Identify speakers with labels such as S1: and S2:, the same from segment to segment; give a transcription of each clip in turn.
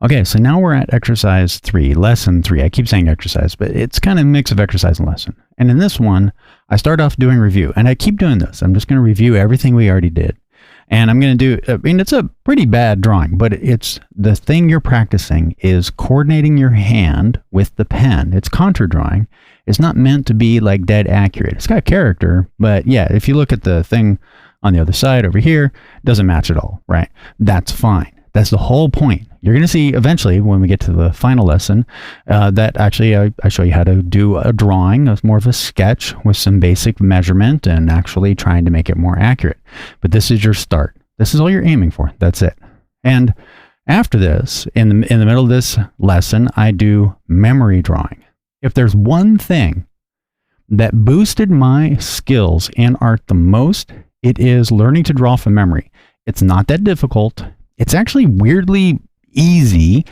S1: Okay, so now we're at exercise 3, lesson 3. I keep saying exercise, but it's kind of a mix of exercise and lesson. And in this one, I start off doing review, and I keep doing this. I'm just going to review everything we already did. And I'm going to do, it's a pretty bad drawing, but it's the thing you're practicing is coordinating your hand with the pen. It's contour drawing. It's not meant to be like dead accurate. It's got character, but yeah, if you look at the thing on the other side over here, it doesn't match at all, right? That's fine. That's the whole point. You're going to see eventually when we get to the final lesson that actually I show you how to do a drawing. It's more of a sketch with some basic measurement and actually trying to make it more accurate. But this is your start. This is all you're aiming for. That's it. And after this, in the middle of this lesson, I do memory drawing. If there's one thing that boosted my skills in art the most, it is learning to draw from memory. It's not that difficult. It's actually weirdly easy.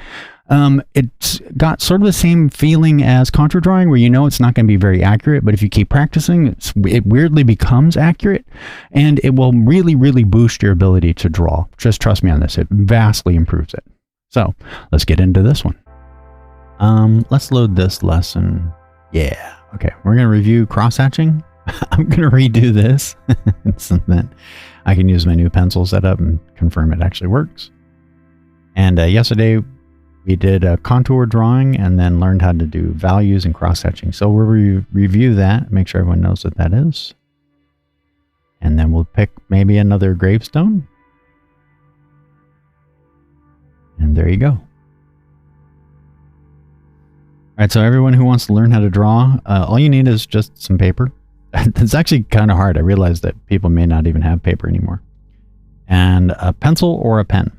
S1: It's got sort of the same feeling as contour drawing where you know it's not going to be very accurate, but if you keep practicing, it weirdly becomes accurate, and it will really, really boost your ability to draw. Just trust me on this. It vastly improves it. So let's get into this one. Let's load this lesson. Yeah. Okay. We're going to review cross-hatching. I'm going to redo this so that I can use my new pencil setup and confirm it actually works. And yesterday we did a contour drawing and then learned how to do values and cross-hatching. So we'll review that, make sure everyone knows what that is. And then we'll pick maybe another gravestone. And there you go. All right, so everyone who wants to learn how to draw, all you need is just some paper. It's actually kind of hard. I realize that people may not even have paper anymore. And a pencil or a pen.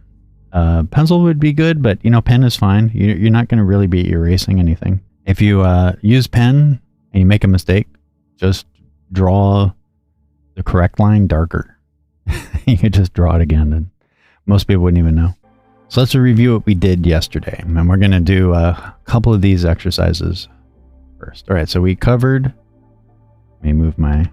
S1: Pencil would be good, but pen is fine. You're not going to really be erasing anything. If you use pen and you make a mistake, just draw the correct line darker. You could just draw it again, and most people wouldn't even know. So let's review what we did yesterday. And we're going to do a couple of these exercises first. All right, so we covered... Let me move my...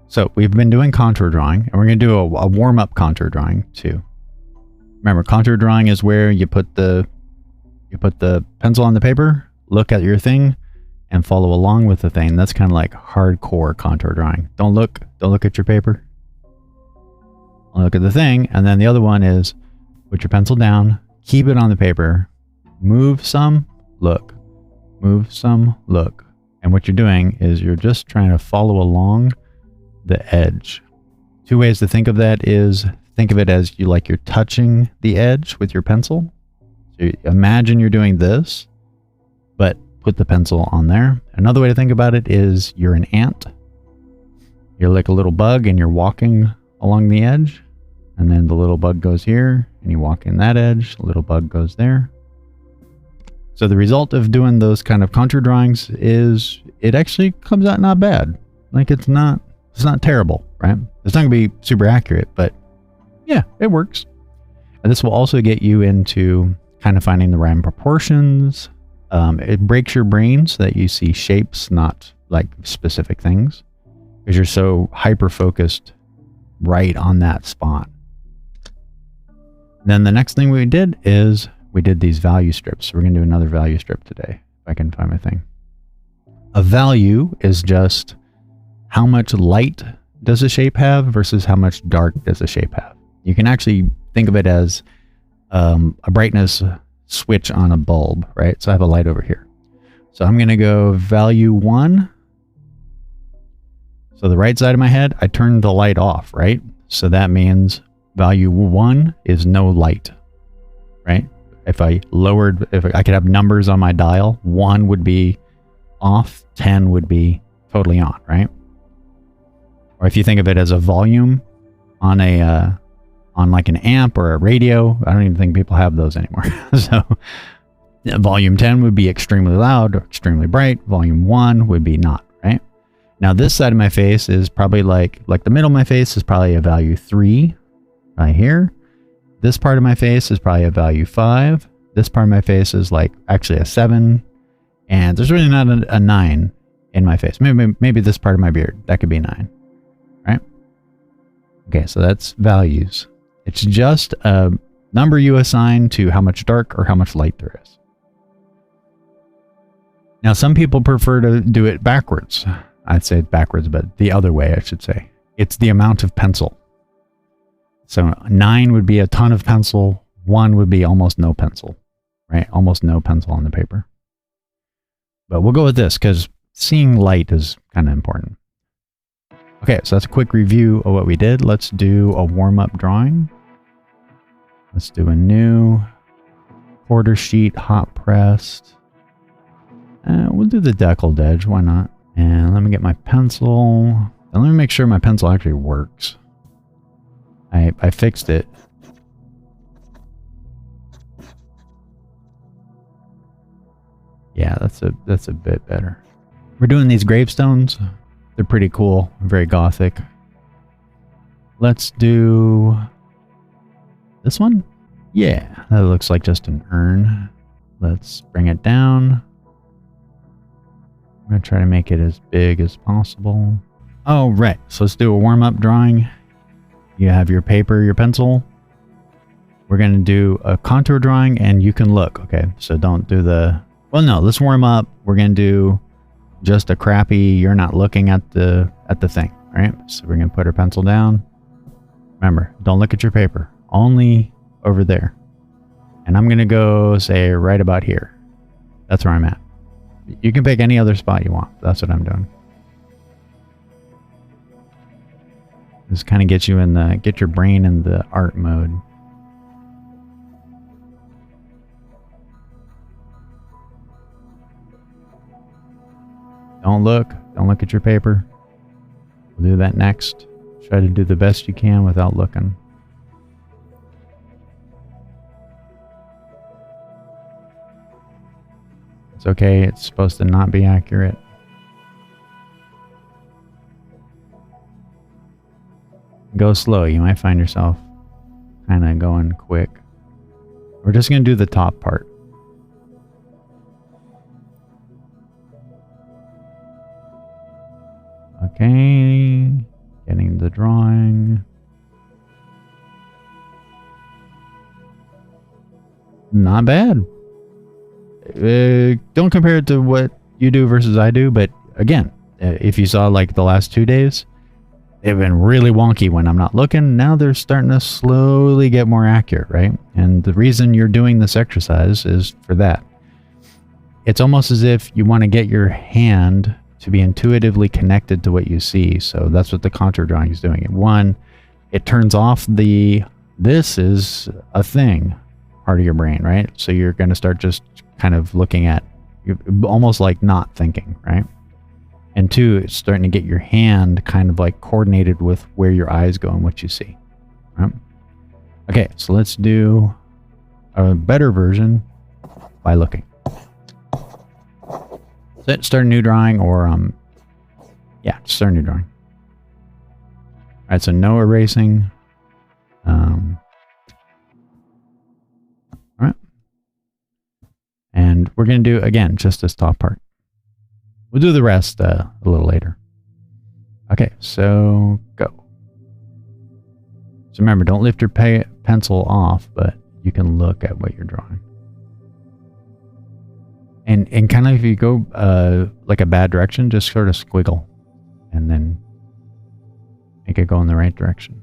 S1: So we've been doing contour drawing, and we're going to do a warm-up contour drawing too. Remember, contour drawing is where you put the pencil on the paper, look at your thing, and follow along with the thing. That's kind of like hardcore contour drawing. Don't look at your paper. Look at the thing, and then the other one is put your pencil down, keep it on the paper, move some, look, move some, look. And what you're doing is you're just trying to follow along the edge. Two ways to think of that is think of it as you're touching the edge with your pencil. So imagine you're doing this, but put the pencil on there. Another way to think about it is you're an ant. You're like a little bug and you're walking along the edge. And then the little bug goes here and you walk in that edge. The little bug goes there. So the result of doing those kind of contour drawings is it actually comes out not bad. Like it's not terrible, right? It's not gonna be super accurate, but yeah, it works. And this will also get you into kind of finding the right proportions. It breaks your brain so that you see shapes, not like specific things, because you're so hyper focused right on that spot. Then the next thing we did is we did these value strips. We're going to do another value strip today, if I can find my thing. A value is just how much light does a shape have versus how much dark does a shape have. You can actually think of it as a brightness switch on a bulb, right? So I have a light over here. So I'm going to go value 1. So the right side of my head, I turned the light off, right? So that means value 1 is no light, right? If I could have numbers on my dial, 1 would be off, 10 would be totally on, right? Or if you think of it as a volume on like an amp or a radio, I don't even think people have those anymore. So volume 10 would be extremely loud or extremely bright. Volume 1 would be not, right? Now this side of my face is probably like the middle of my face is probably a value 3 right here. This part of my face is probably a value 5. This part of my face is like actually a 7. And there's really not a 9 in my face. Maybe this part of my beard, that could be 9, right? Okay, so that's values. It's just a number you assign to how much dark or how much light there is. Now, some people prefer to do it backwards. I'd say it backwards, but the other way, I should say. It's the amount of pencil. So 9 would be a ton of pencil. 1 would be almost no pencil, right? Almost no pencil on the paper. But we'll go with this because seeing light is kind of important. Okay, so that's a quick review of what we did. Let's do a warm-up drawing. Let's do a new quarter sheet, hot pressed. We'll do the deckled edge, why not? And let me get my pencil. And let me make sure my pencil actually works. I fixed it. Yeah, that's a bit better. We're doing these gravestones. They're pretty cool, very gothic. Let's do this one. Yeah, that looks like just an urn. Let's bring it down. I'm gonna try to make it as big as possible. Oh, right. So let's do a warm-up drawing. You have your paper, your pencil. We're gonna do a contour drawing, and you can look. Okay, so don't do the. Well, no. Let's warm up. We're gonna do just a crappy. You're not looking at the thing. All right. So we're gonna put our pencil down. Remember, don't look at your paper. Only over there. And I'm gonna go say right about here. That's where I'm at. You can pick any other spot you want. That's what I'm doing. This kind of gets you in the, get your brain in the art mode. Don't look at your paper. We'll do that next. Try to do the best you can without looking. It's okay, it's supposed to not be accurate. Go slow, you might find yourself kind of going quick. We're just going to do the top part. Okay, getting the drawing. Not bad. Don't compare it to what you do versus I do, but again, if you saw like the last 2 days, they've been really wonky when I'm not looking. Now they're starting to slowly get more accurate, right? And the reason you're doing this exercise is for that. It's almost as if you want to get your hand to be intuitively connected to what you see. So that's what the contour drawing is doing. One, it turns off the, this is a thing part of your brain, right? So you're going to start just kind of looking at, almost like not thinking, right? And two, it's starting to get your hand kind of like coordinated with where your eyes go and what you see, right? Okay, so let's do a better version by looking. So start a new drawing, or yeah, start a new drawing. All right, so no erasing. All right. And we're going to do, again, just this top part. We'll do the rest a little later. Okay, so go. So remember, don't lift your pencil off, but you can look at what you're drawing. And kind of if you go like a bad direction, just sort of squiggle and then make it go in the right direction.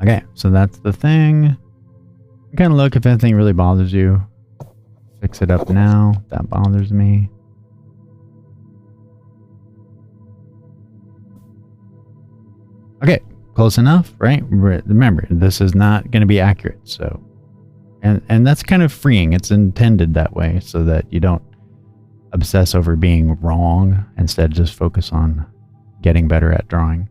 S1: Okay, so that's the thing. Kind of look if anything really bothers you. Fix it up now. That bothers me. Okay, close enough, right? Remember, this is not going to be accurate, so... And that's kind of freeing. It's intended that way so that you don't obsess over being wrong. Instead, just focus on getting better at drawing.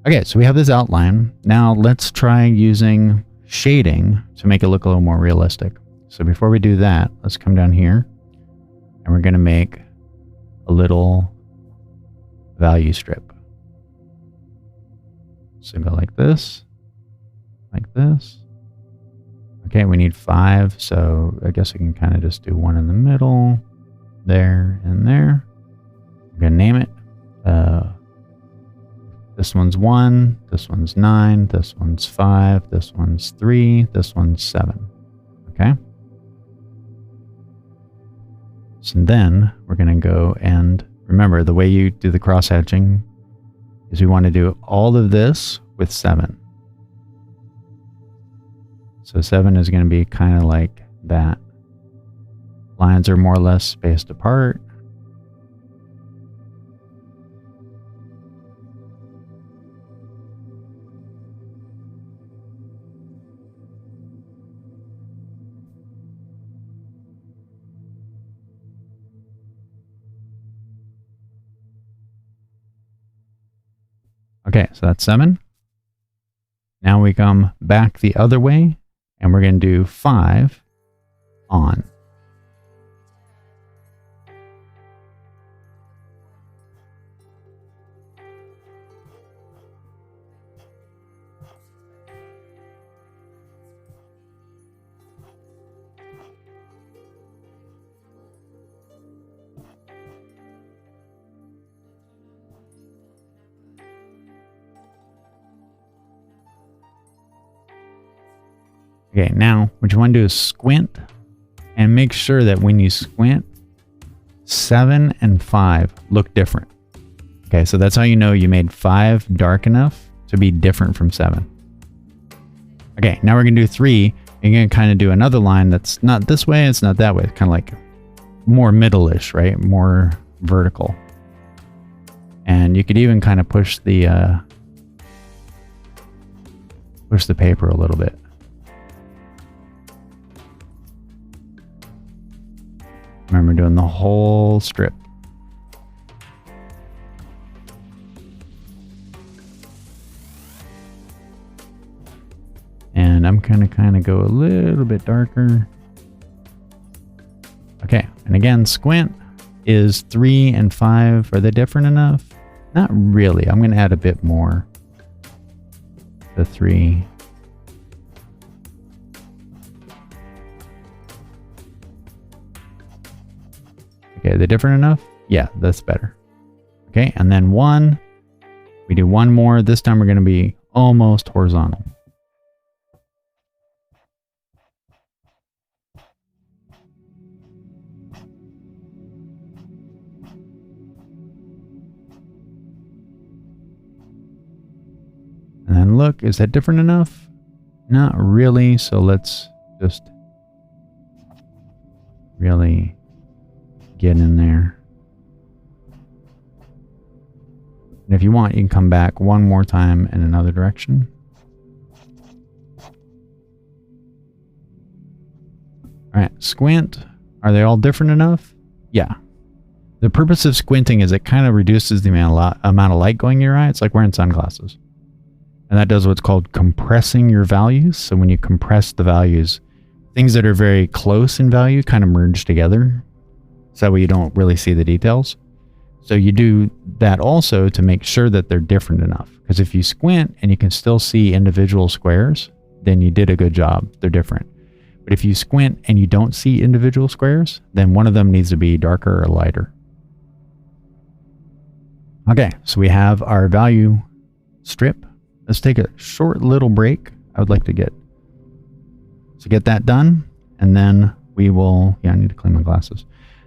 S1: Okay, so we have this outline. Now let's try using shading to make it look a little more realistic. So before we do that, let's come down here and we're going to make a little value strip. So go like this, like this. Okay, we need 5, so I guess we can kind of just do one in the middle, there and there. I'm going to name it. This one's 1, this one's 9, this one's 5, this one's 3, this one's 7. Okay? So then we're going to go and remember the way you do the cross hatching is we want to do all of this with 7. So 7 is going to be kind of like that. Lines are more or less spaced apart. Okay, so that's 7. Now we come back the other way. And we're going to do 5 on. Okay, now what you want to do is squint and make sure that when you squint, 7 and 5 look different. Okay, so that's how you know you made 5 dark enough to be different from 7. Okay, now we're going to do 3. You're going to kind of do another line that's not this way, it's not that way. It's kind of like more middle-ish, right? More vertical. And you could even kind of push the paper a little bit. Remember doing the whole strip. And I'm going to kind of go a little bit darker. Okay, and again, squint is 3 and 5. Are they different enough? Not really. I'm going to add a bit more. The 3. Okay, are they different enough? Yeah, that's better. Okay, and then 1. We do 1 more. This time we're going to be almost horizontal. And then look, is that different enough? Not really, so let's just really get in there. And if you want, you can come back one more time in another direction. All right, squint. Are they all different enough? Yeah. The purpose of squinting is it kind of reduces the amount of light going in your eye. It's like wearing sunglasses. And that does what's called compressing your values. So when you compress the values, things that are very close in value kind of merge together. So that way you don't really see the details. So you do that also to make sure that they're different enough. Because if you squint and you can still see individual squares, then you did a good job. They're different. But if you squint and you don't see individual squares, then one of them needs to be darker or lighter. Okay, so we have our value strip. Let's take a short little break. I would like to get that done, and then we will. Yeah, I need to clean my glasses,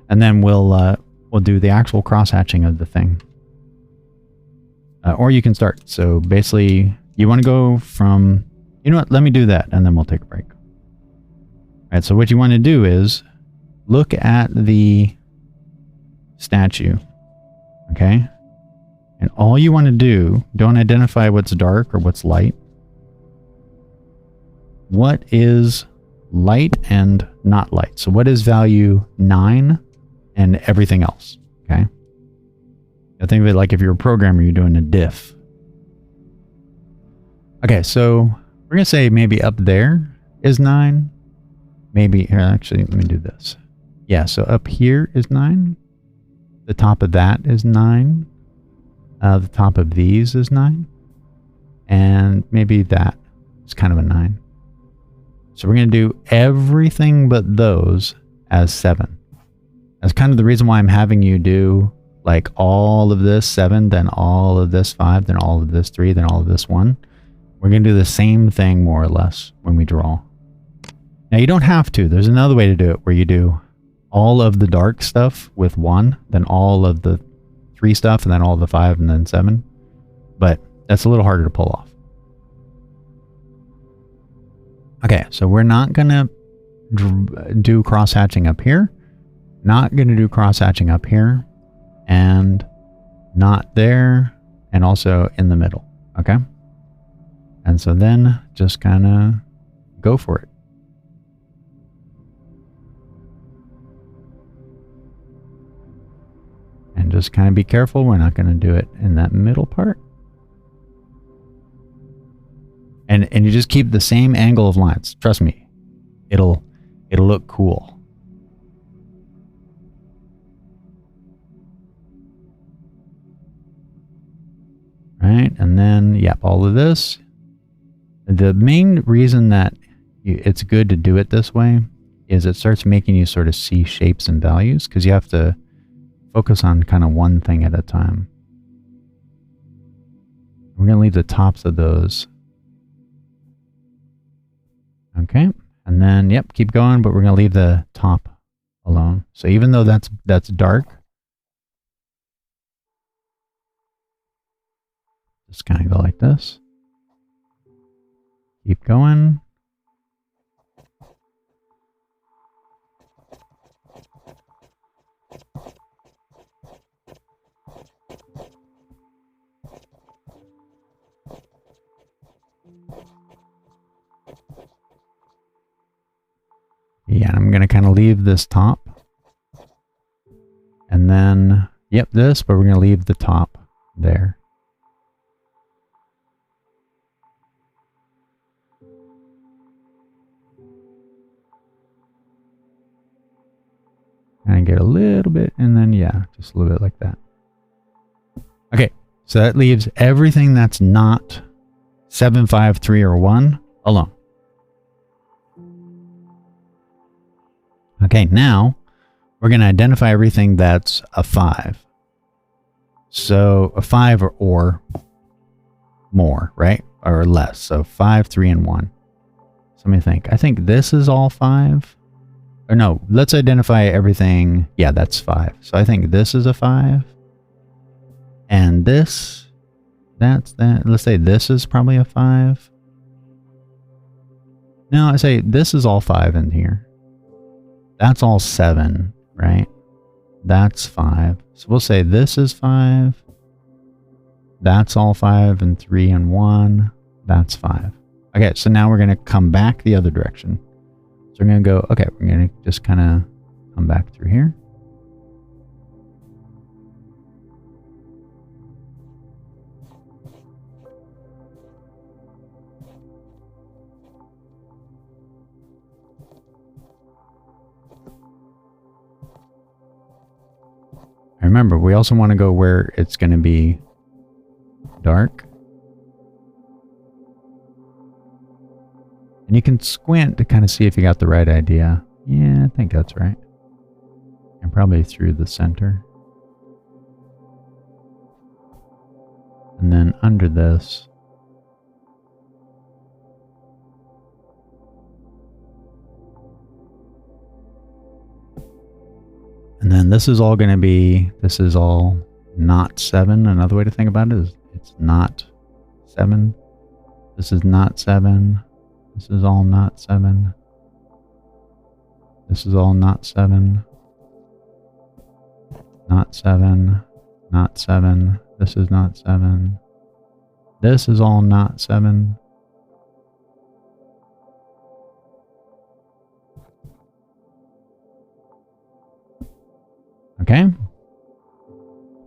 S1: and then we'll do the actual cross hatching of the thing. Or you can start. So basically, you want to go from, you know what, let me do that and then we'll take a break. All right, so what you want to do is look at the statue, okay? And all you want to do, don't identify what's dark or what's light. What is light and not light? So what is value 9 and everything else, okay? I think of it like if you're a programmer, you're doing a diff. Okay, so we're going to say maybe up there is 9. Maybe, here, actually, let me do this. Yeah, so up here is 9. The top of that is 9. The top of these is 9. And maybe that is kind of a 9. So we're going to do everything but those as 7. That's kind of the reason why I'm having you do like all of this 7, then all of this 5, then all of this 3, then all of this 1. We're going to do the same thing more or less when we draw. Now you don't have to. There's another way to do it where you do all of the dark stuff with 1, then all of the 3 stuff, and then all of the 5, and then 7. But that's a little harder to pull off. Okay, so we're not going to do cross-hatching up here. Not going to do cross-hatching up here. And not there. And also in the middle. Okay? And so then just kind of go for it. And just kind of be careful. We're not going to do it in that middle part. And you just keep the same angle of lines. Trust me. It'll look cool. Right? And then, yep, all of this. The main reason that it's good to do it this way is it starts making you sort of see shapes and values because you have to focus on kind of one thing at a time. We're going to leave the tops of those. Okay. And then, yep, keep going, but we're going to leave the top alone. So even though that's dark, just kind of go like this. Keep going. Yeah, I'm going to kind of leave this top. And then, yep, this, but we're going to leave the top there. And get a little bit, and then, yeah, just a little bit like that. Okay, so that leaves everything that's not 7, 5, 3, or 1 alone. Okay, now we're going to identify everything that's a 5. So a 5 or more, right? Or less. So 5, 3, and 1. So let me think. I think this is all 5. Or no, let's identify everything. Yeah, that's 5. So I think this is a 5. And this, that's that. Let's say this is probably a 5. No, I say this is all 5 in here. That's all 7, right? That's 5. So we'll say this is 5. That's all 5 and 3 and 1. That's 5. Okay, so now we're going to come back the other direction. So we're going to go, okay, we're going to just kind of come back through here. Remember, we also want to go where it's going to be dark. And you can squint to kind of see if you got the right idea. Yeah, I think that's right. And probably through the center. And then under this. And then this is all going to be, this is all not 7. Another way to think about it is it's not 7. This is not 7. This is all not 7. This is all not 7. Not 7. Not 7. This is not 7. This is all not 7. Okay.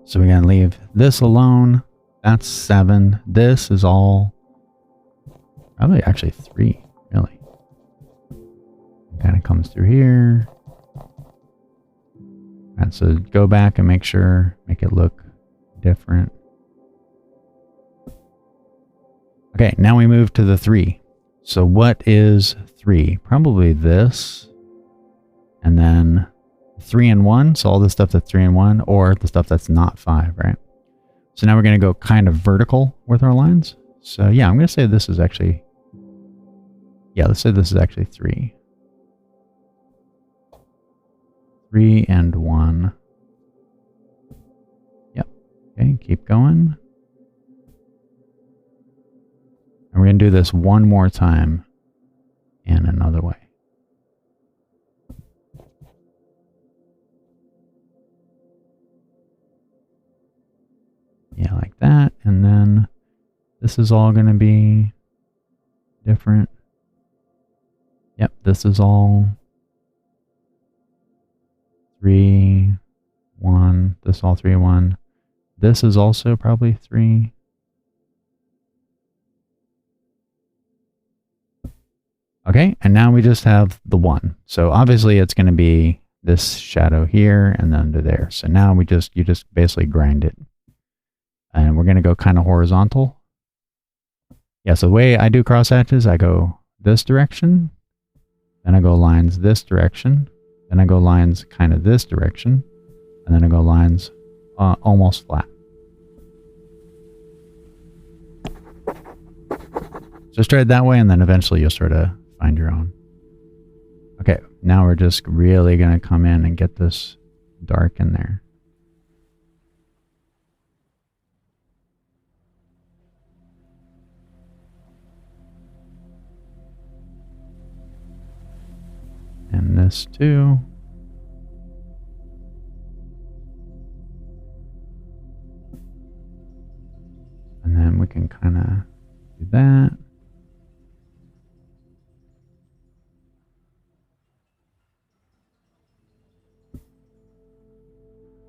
S1: So we're going to leave this alone. That's 7. This is all probably actually 3, really. Kind of comes through here. And so go back and make it look different. Okay, now we move to the 3. So what is 3? Probably this. And then 3 and 1. So all the stuff that's 3 and 1, or the stuff that's not 5, right? So now we're going to go kind of vertical with our lines. So yeah, I'm going to say this is actually, yeah, let's say this is actually 3. 3 and 1. Yep. Okay, keep going. And we're going to do this one more time in another way. Yeah, like that. And then this is all going to be different. Yep, this is all 3, 1. This is all 3, 1. This is also probably 3. Okay, and now we just have the 1. So obviously it's going to be this shadow here and then under there. So now you just basically grind it. And we're going to go kind of horizontal. Yeah, so the way I do crosshatches, I go this direction. Then I go lines this direction. Then I go lines kind of this direction. And then I go lines almost flat. So try it that way, and then eventually you'll sort of find your own. Okay, now we're just really going to come in and get this dark in there. And this too. And then we can kind of do that.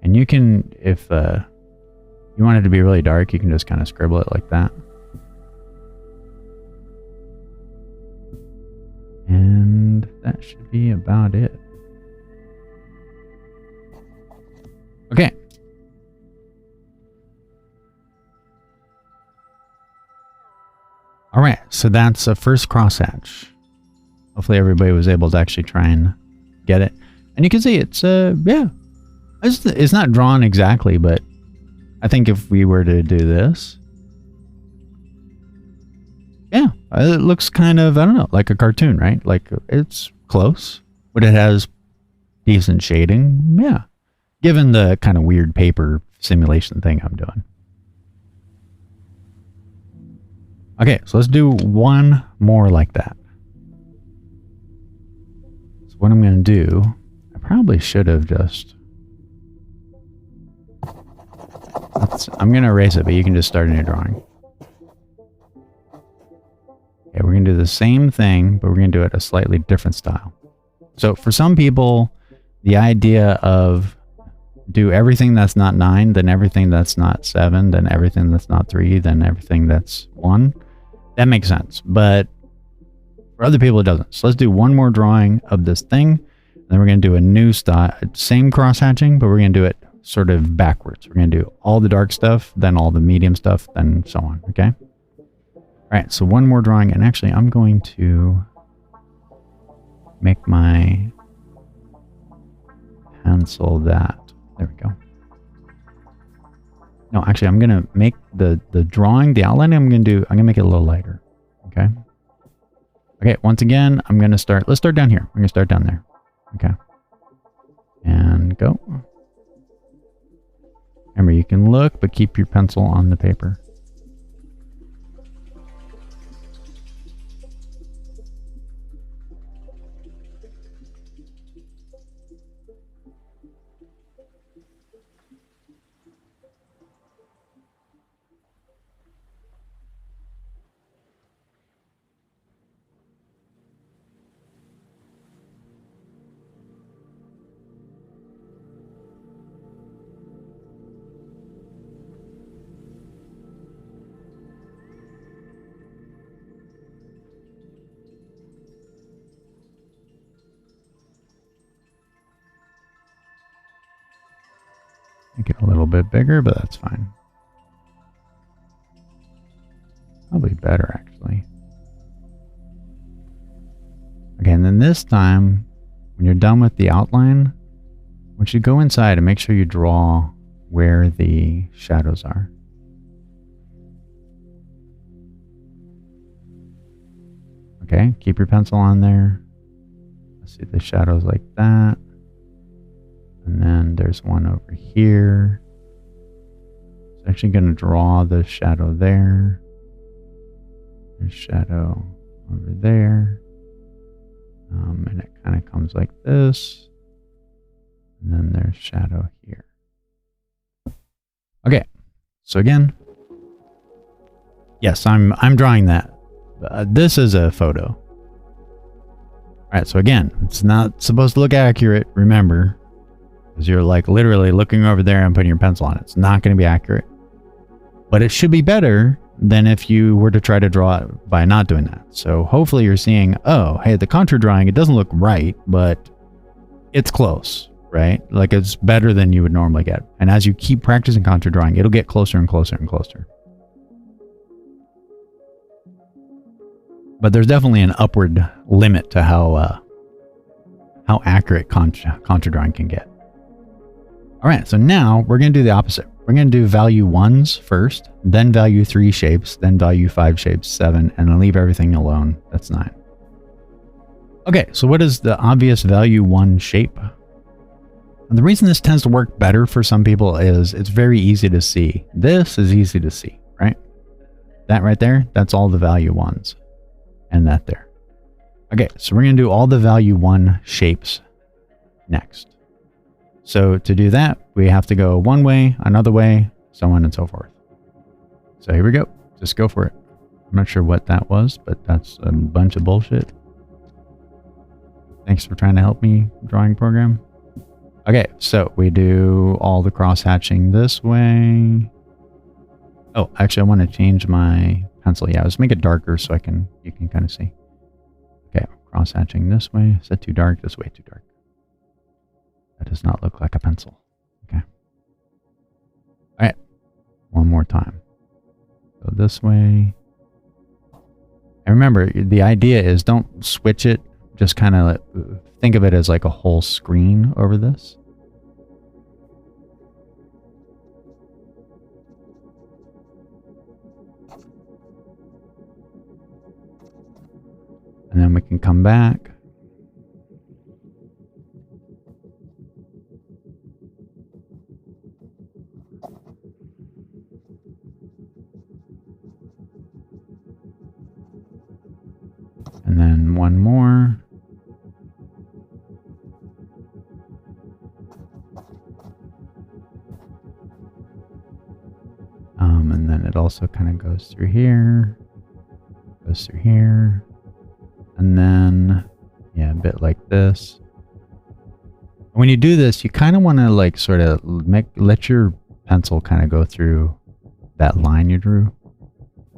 S1: And you can, if you want it to be really dark, you can just kind of scribble it like that. And that should be about it. Okay. All right, so that's a first crosshatch. Hopefully everybody was able to actually try and get it. And you can see it's, yeah. It's not drawn exactly, but I think if we were to do this, yeah, it looks kind of, I don't know, like a cartoon, right? Like it's close, but it has decent shading. Yeah. Given the kind of weird paper simulation thing I'm doing. Okay, so let's do one more like that. So what I'm going to do, I probably should have just... I'm going to erase it, but you can just start a new drawing. Okay, we're going to do the same thing, but we're going to do it a slightly different style. So for some people, the idea of do everything that's not 9, then everything that's not 7, then everything that's not 3, then everything that's 1, that makes sense. But for other people, it doesn't. So let's do one more drawing of this thing. Then we're going to do a new style, same cross hatching, but we're going to do it sort of backwards. We're going to do all the dark stuff, then all the medium stuff, then so on. Okay. All right. So one more drawing, and actually I'm going to make my pencil that. There we go. No, actually I'm going to make the drawing, the outline I'm going to make it a little lighter. Okay. Okay. Once again, I'm going to start, let's start down here. We're going to start down there. Okay. And go. Remember, you can look, but keep your pencil on the paper. Make it a little bit bigger, but that's fine. Probably better, actually. Okay, and then this time, when you're done with the outline, I want you to go inside and make sure you draw where the shadows are. Okay, keep your pencil on there. Let's see the shadows like that. And then there's one over here. It's actually going to draw the shadow there. There's shadow over there. And it kind of comes like this. And then there's shadow here. Okay, so again, yes, I'm drawing that. This is a photo. All right, so again, it's not supposed to look accurate, remember, because you're like literally looking over there and putting your pencil on it. It's not going to be accurate, but it should be better than if you were to try to draw it by not doing that. So hopefully you're seeing, oh, hey, the contour drawing, it doesn't look right, but it's close, right? Like it's better than you would normally get. And as you keep practicing contour drawing, it'll get closer and closer and closer. But there's definitely an upward limit to how accurate contour drawing can get. All right, so now we're going to do the opposite. We're going to do value 1s first, then value 3 shapes, then value 5 shapes, 7, and then leave everything alone. That's 9. Okay, so what is the obvious value 1 shape? And the reason this tends to work better for some people is it's very easy to see. This is easy to see, right? That right there, that's all the value 1s. And that there. Okay, so we're going to do all the value 1 shapes next. So to do that, we have to go one way, another way, so on and so forth. So here we go. Just go for it. I'm not sure what that was, but that's a bunch of bullshit. Thanks for trying to help me, drawing program. Okay, so we do all the cross-hatching this way. Oh, actually, I want to change my pencil. Yeah, let's make it darker so you can kind of see. Okay, cross-hatching this way. Is that too dark? This way too dark. That does not look like a pencil. Okay. All right, one more time. Go this way. And remember, the idea is don't switch it. Just kind of think of it as like a whole screen over this. And then we can come back. And then one more. And then it also kind of goes through here. Goes through here. And then, yeah, a bit like this. When you do this, you kind of want to like sort of let your pencil kind of go through that line you drew.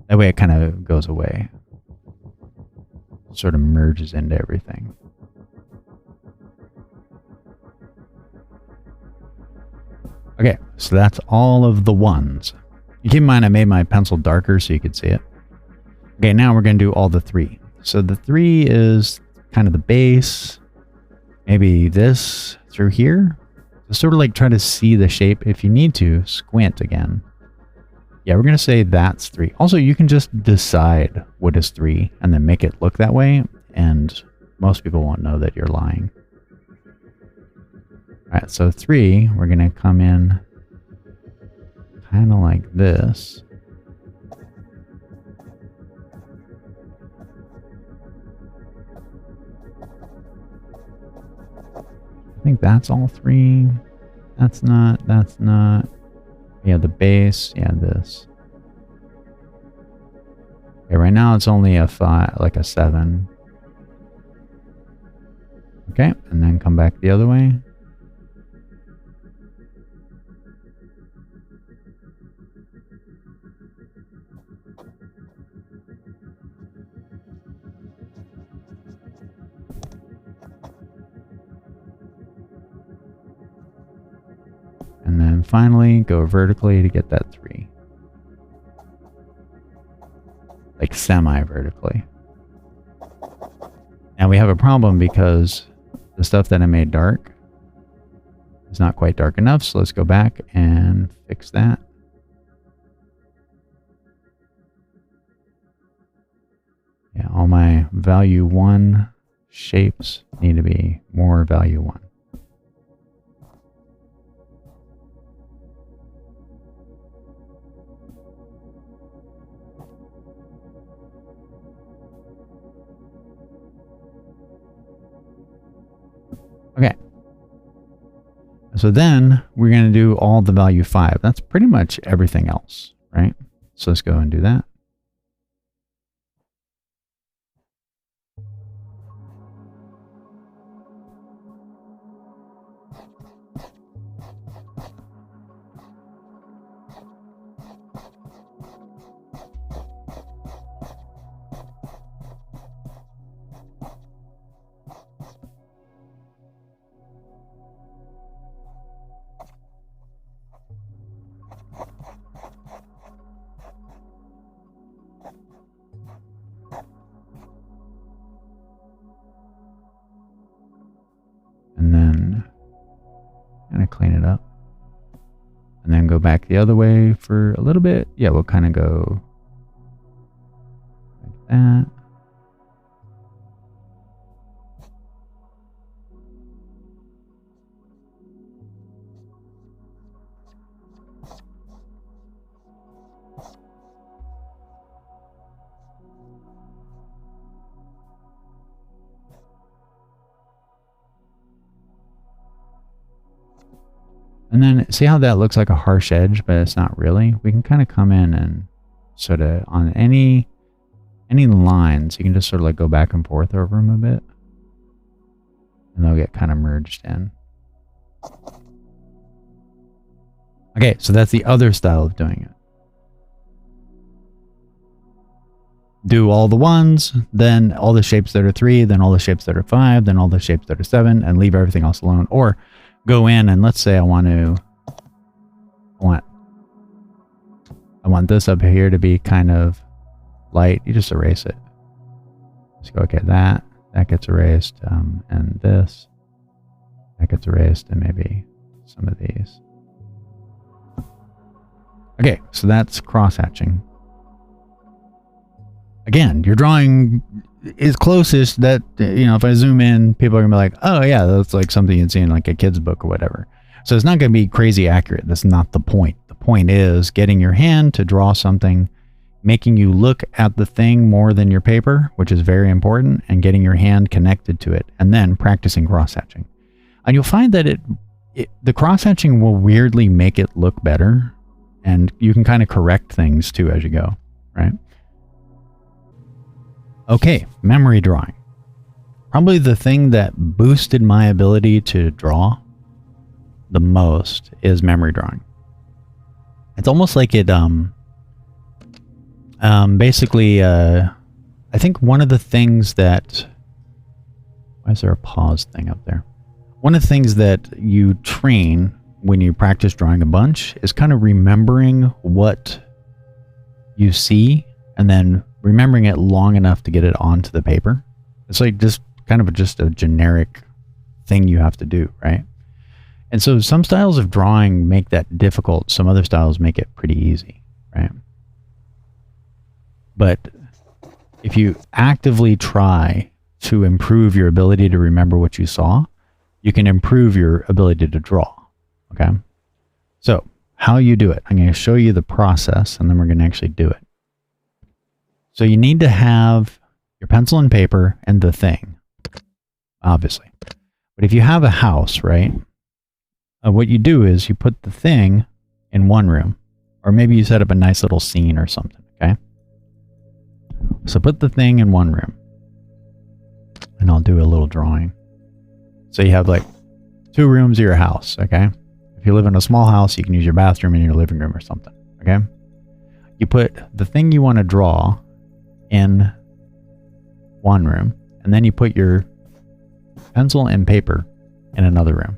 S1: That way it kind of goes away. Sort of merges into everything. Okay, so that's all of the 1s. You keep in mind I made my pencil darker so you could see it. Okay, now we're going to do all the 3. So the 3 is kind of the base. Maybe this through here. So sort of like try to see the shape. If you need to, squint again. Yeah, we're going to say that's 3. Also, you can just decide what is 3 and then make it look that way. And most people won't know that you're lying. All right, so 3, we're going to come in kind of like this. I think that's all 3. That's not. Yeah, the base. Yeah, this. Okay, right now it's only a 5, like a 7. Okay, and then come back the other way. And then finally go vertically to get that 3. Like semi-vertically. Now we have a problem because the stuff that I made dark is not quite dark enough, so let's go back and fix that. Yeah, all my value 1 shapes need to be more value 1. Okay. So then we're going to do all the value 5. That's pretty much everything else, right? So let's go and do that. And then kind of clean it up. And then go back the other way for a little bit. Yeah, we'll kind of go like that. And then see how that looks like a harsh edge, but it's not really? We can kind of come in and sort of on any lines, you can just sort of like go back and forth over them a bit. And they'll get kind of merged in. Okay, so that's the other style of doing it. Do all the 1s, then all the shapes that are 3, then all the shapes that are 5, then all the shapes that are 7, and leave everything else alone. Or go in and let's say I want this up here to be kind of light. You just erase it. Just go, okay, that gets erased, and that gets erased, and maybe some of these. Okay, so that's cross-hatching. Again, your drawing is closest that, you know, if I zoom in, people are gonna be like, oh yeah, that's like something you'd see in like a kid's book or whatever. So it's not gonna be crazy accurate. That's not the point. The point is getting your hand to draw something, making you look at the thing more than your paper, which is very important, and getting your hand connected to it, and then practicing cross-hatching. And you'll find that the cross-hatching will weirdly make it look better, and you can kind of correct things too as you go, right? Okay, memory drawing. Probably the thing that boosted my ability to draw the most is memory drawing. It's almost like it, basically, I think one of the things that, why is there a pause thing up there? One of the things that you train when you practice drawing a bunch is kind of remembering what you see and then remembering it long enough to get it onto the paper. It's like just kind of just a generic thing you have to do, right? And so some styles of drawing make that difficult. Some other styles make it pretty easy, right? But if you actively try to improve your ability to remember what you saw, you can improve your ability to draw, okay? So how you do it, I'm going to show you the process and then we're going to actually do it. So you need to have your pencil and paper and the thing, obviously. But if you have a house, right, what you do is you put the thing in one room, or maybe you set up a nice little scene or something, okay? So put the thing in one room, and I'll do a little drawing. So you have like 2 rooms of your house, okay? If you live in a small house, you can use your bathroom and your living room or something, okay? You put the thing you want to draw in one room, and then you put your pencil and paper in another room.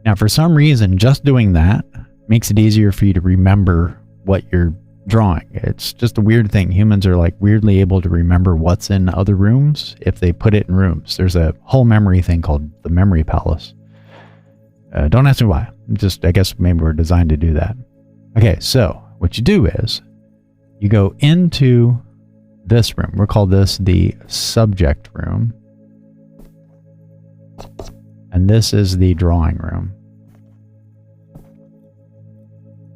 S1: Now, for some reason, just doing that makes it easier for you to remember what you're drawing. It's just a weird thing. Humans are like weirdly able to remember what's in other rooms if they put it in rooms. There's a whole memory thing called the memory palace. Don't ask me why. Just, I guess maybe we're designed to do that. Okay, so what you do is you go into this room. We'll call this the subject room. And this is the drawing room.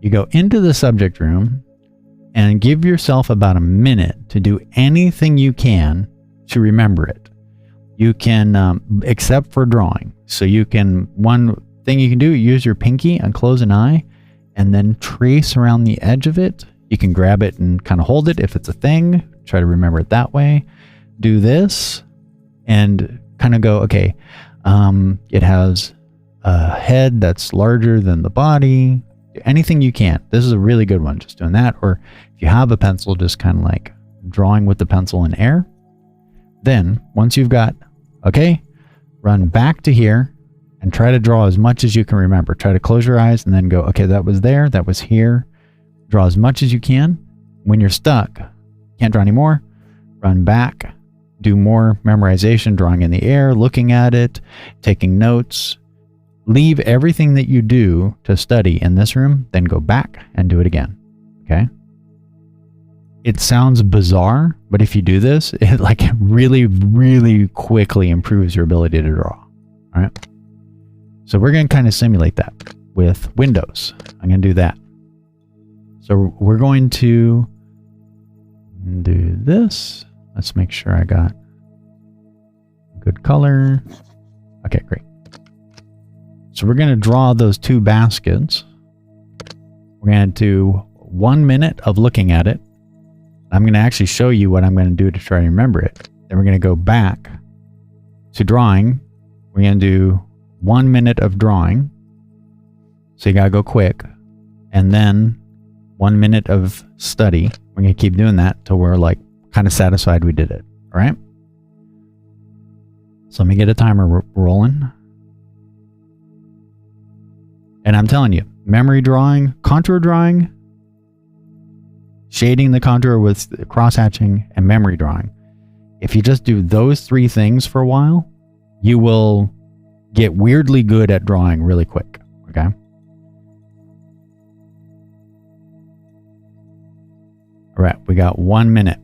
S1: You go into the subject room and give yourself about a minute to do anything you can to remember it. You can, except for drawing. So you can, one thing you can do, use your pinky and close an eye and then trace around the edge of it. You can grab it and kind of hold it if it's a thing. Try to remember it that way. Do this and kind of go, okay, it has a head that's larger than the body. Anything you can. This is a really good one, just doing that. Or if you have a pencil, just kind of like drawing with the pencil in air. Then once you've got, okay, run back to here and try to draw as much as you can remember. Try to close your eyes and then go, okay, that was there, that was here. Draw as much as you can. When you're stuck, can't draw anymore, run back, do more memorization, drawing in the air, looking at it, taking notes. Leave everything that you do to study in this room, then go back and do it again. Okay? It sounds bizarre, but if you do this, it like really, really quickly improves your ability to draw. All right? So we're going to kind of simulate that with Windows. I'm going to do that. So we're going to do this. Let's make sure I got good color. Okay, great. So we're going to draw those two baskets. We're going to do 1 minute of looking at it. I'm going to actually show you what I'm going to do to try to remember it. Then we're going to go back to drawing. We're going to do 1 minute of drawing. So you got to go quick. And then 1 minute of study. We're going to keep doing that till we're like kind of satisfied we did it. All right? So let me get a timer rolling. And I'm telling you, memory drawing, contour drawing, shading the contour with cross-hatching, and memory drawing. If you just do those three things for a while, you will get weirdly good at drawing really quick. Okay? All right, we got 1 minute.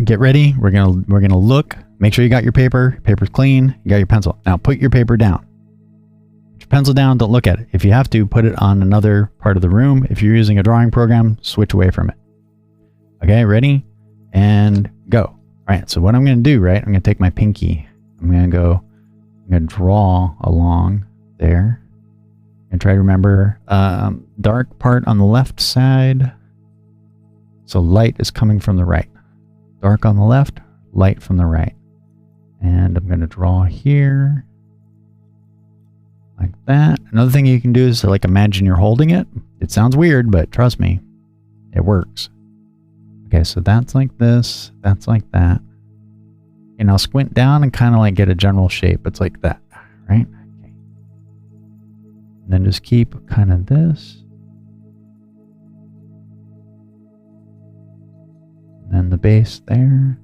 S1: Get ready. We're gonna look. Make sure you got your paper. Paper's clean. You got your pencil. Now put your paper down. Pencil down, don't look at it. If you have to, put it on another part of the room. If you're using a drawing program, switch away from it. Okay, ready? And go. All right, so what I'm going to do, right, I'm going to take my pinky. I'm going to draw along there. And try to remember dark part on the left side. So light is coming from the right. Dark on the left, light from the right. And I'm going to draw here. Like that. Another thing you can do is to like imagine you're holding it. It sounds weird, but trust me, it works. Okay, so that's like this. That's like that. And I'll squint down and kind of like get a general shape. It's like that, right? Okay. And then just keep kind of this. And then the base there.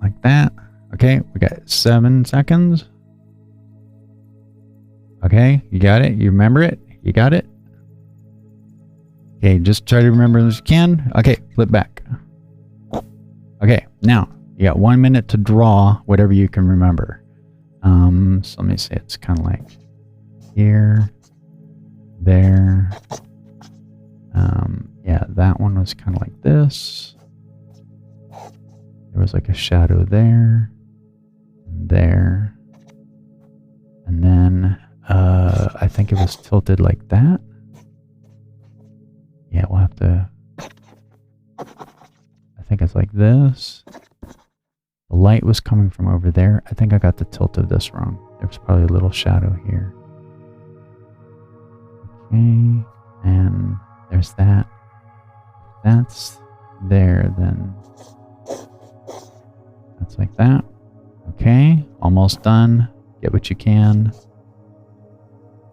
S1: Like that. Okay, we got 7 seconds. Okay, you got it? You remember it? You got it? Okay, just try to remember as you can. Okay, flip back. Okay, now you got 1 minute to draw whatever you can remember. So let me say it's kind of like here, there. Yeah, that one was kind of like this. There was like a shadow there, and there, and then I think it was tilted like that. Yeah, we'll have to, I think it's like this. The light was coming from over there. I think I got the tilt of this wrong. There was probably a little shadow here. Okay, and there's that. That's there, then that's like that. Okay, almost done. Get what you can.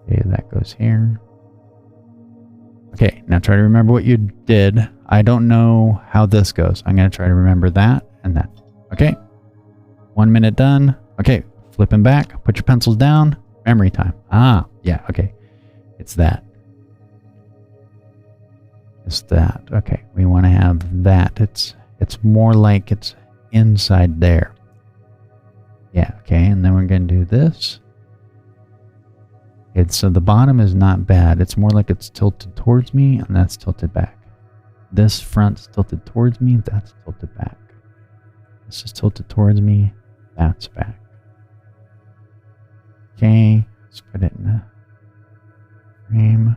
S1: Okay, that goes here. Okay, now try to remember what you did. I don't know how this goes. I'm going to try to remember that and that. Okay, 1 minute done. Okay, flipping back. Put your pencils down. Memory time. Ah, yeah, okay. It's that. It's that. Okay, we want to have that. It's more like it's inside there. Yeah, okay, and then we're going to do this. So the bottom is not bad. It's more like it's tilted towards me, and that's tilted back. This front's tilted towards me, that's tilted back. This is tilted towards me, that's back. Okay, let's put it in a frame.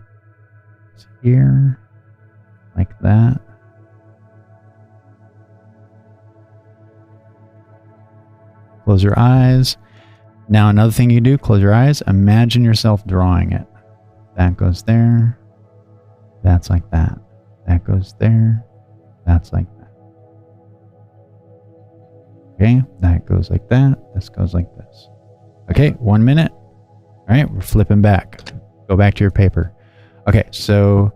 S1: It's here, like that. Close your eyes. Now another thing you do, close your eyes, imagine yourself drawing it. That goes there, that's like that. That goes there, that's like that. Okay, that goes like that, this goes like this. Okay, 1 minute. All right, we're flipping back. Go back to your paper. Okay, so,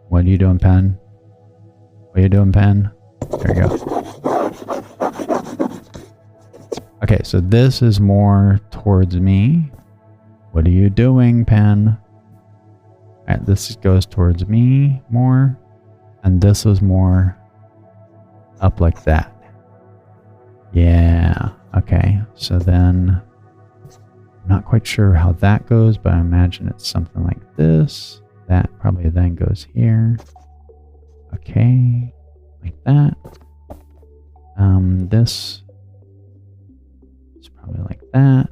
S1: what are you doing, pen? What are you doing, pen? There you go. Okay, so this is more towards me. What are you doing, pen? All right, this goes towards me more. And this is more up like that. Yeah, okay. So then, I'm not quite sure how that goes, but I imagine it's something like this. That probably then goes here. Okay, like that. This is probably like that.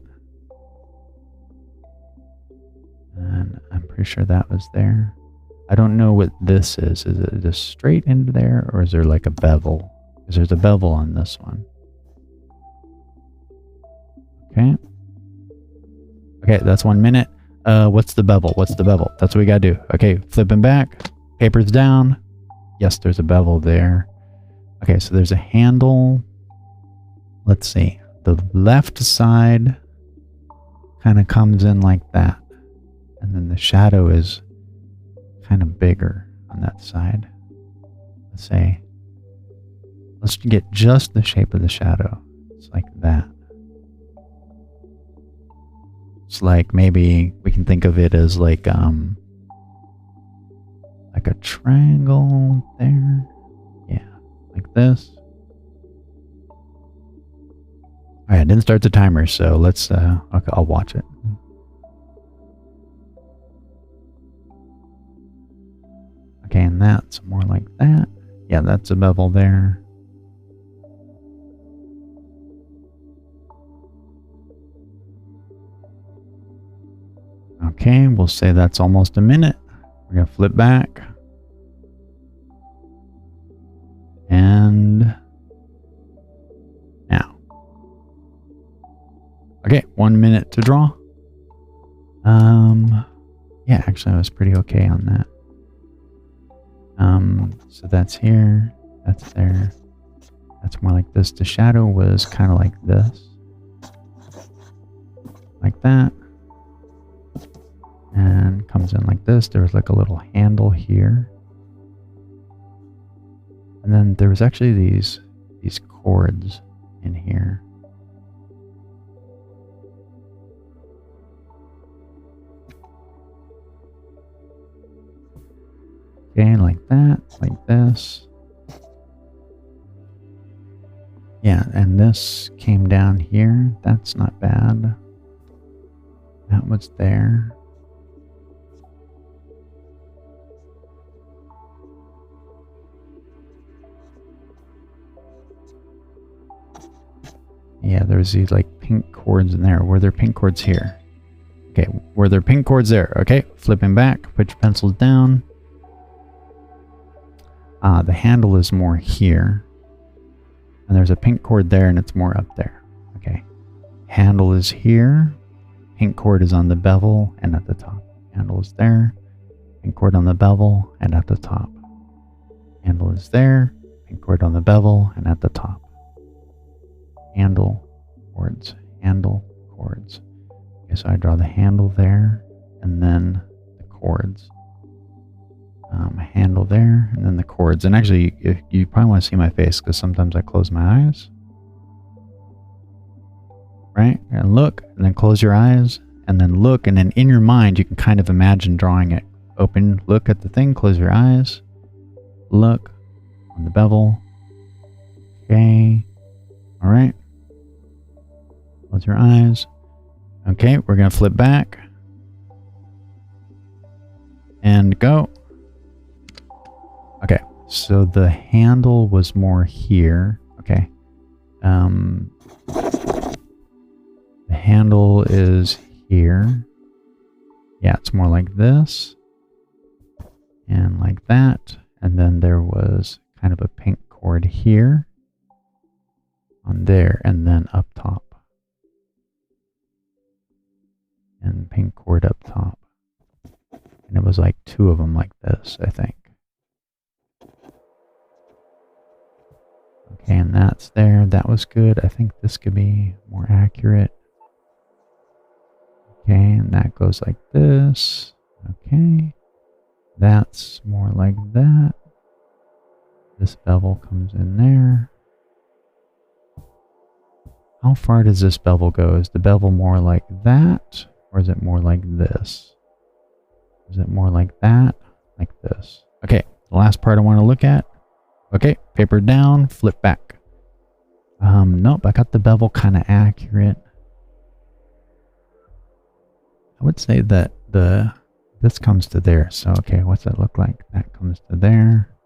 S1: And I'm pretty sure that was there. I don't know what this is. Is it just straight into there, or is there like a bevel? Because there's a bevel on this one. Okay. Okay, that's 1 minute. What's the bevel? What's the bevel? That's what we gotta do. Okay, flipping back. Paper's down. Yes, there's a bevel there. Okay, so there's a handle. Let's see. The left side kind of comes in like that. And then the shadow is kind of bigger on that side. Let's say, let's get just the shape of the shadow. It's like that. It's like maybe we can think of it as like a triangle there. Yeah, like this. All right, I didn't start the timer, so let's, okay, I'll watch it. Okay, and that's more like that. Yeah, that's a bevel there. Okay, we'll say that's almost a minute. We're going to flip back. And now. Okay, 1 minute to draw. Yeah, actually I was pretty okay on that. So that's here, that's there. That's more like this. The shadow was kind of like this. Like that. And comes in like this. There was like a little handle here. And then there was actually these cords in here. Okay, like that, like this. Yeah, and this came down here. That's not bad. That was there. Yeah, there's these like pink cords in there. Were there pink cords here? Okay, were there pink cords there? Okay, flipping back, put your pencils down. The handle is more here. And there's a pink cord there and it's more up there. Okay. Handle is here. Pink cord is on the bevel and at the top. Handle is there. Pink cord on the bevel and at the top. Handle is there. Pink cord on the bevel and at the top. handle, chords, handle, chords. Okay, so I draw the handle there, and then the chords. Handle there, and then the chords. And actually, if you probably want to see my face, because sometimes I close my eyes. Right? And look, and then close your eyes, and then look, and then in your mind, you can kind of imagine drawing it. Open, look at the thing, close your eyes, look on the bevel. Okay. All right. Close your eyes. Okay, we're going to flip back. And go. Okay, so the handle was more here. Okay. The handle is here. Yeah, it's more like this. And like that. And then there was kind of a pink chord here. On there, and then up top. And pink chord up top. And it was like two of them like this, I think. Okay, and that's there. That was good. I think this could be more accurate. Okay, and that goes like this. Okay. That's more like that. This bevel comes in there. How far does this bevel go? Is the bevel more like that? Or is it more like this? Is it more like that? Like this? Okay, the last part I want to look at. Okay, paper down, flip back. Nope, I got the bevel kind of accurate. I would say that this comes to there. So, okay, what's that look like? That comes to there.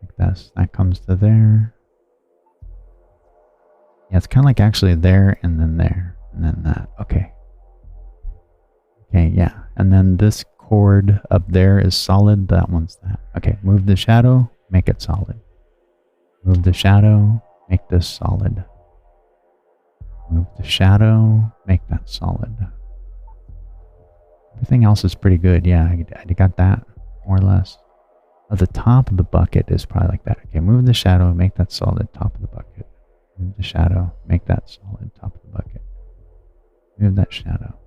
S1: Like this. That comes to there. Yeah, it's kind of like actually there and then that. Okay. Okay, yeah. And then this chord up there is solid. That one's that. Okay, move the shadow, make it solid. Move the shadow, make this solid. Move the shadow, make that solid. Everything else is pretty good. Yeah, I got that, more or less. At the top of the bucket is probably like that. Okay, move the shadow, make that solid, top of the bucket. Move the shadow, make that solid, top of the bucket. Move that shadow,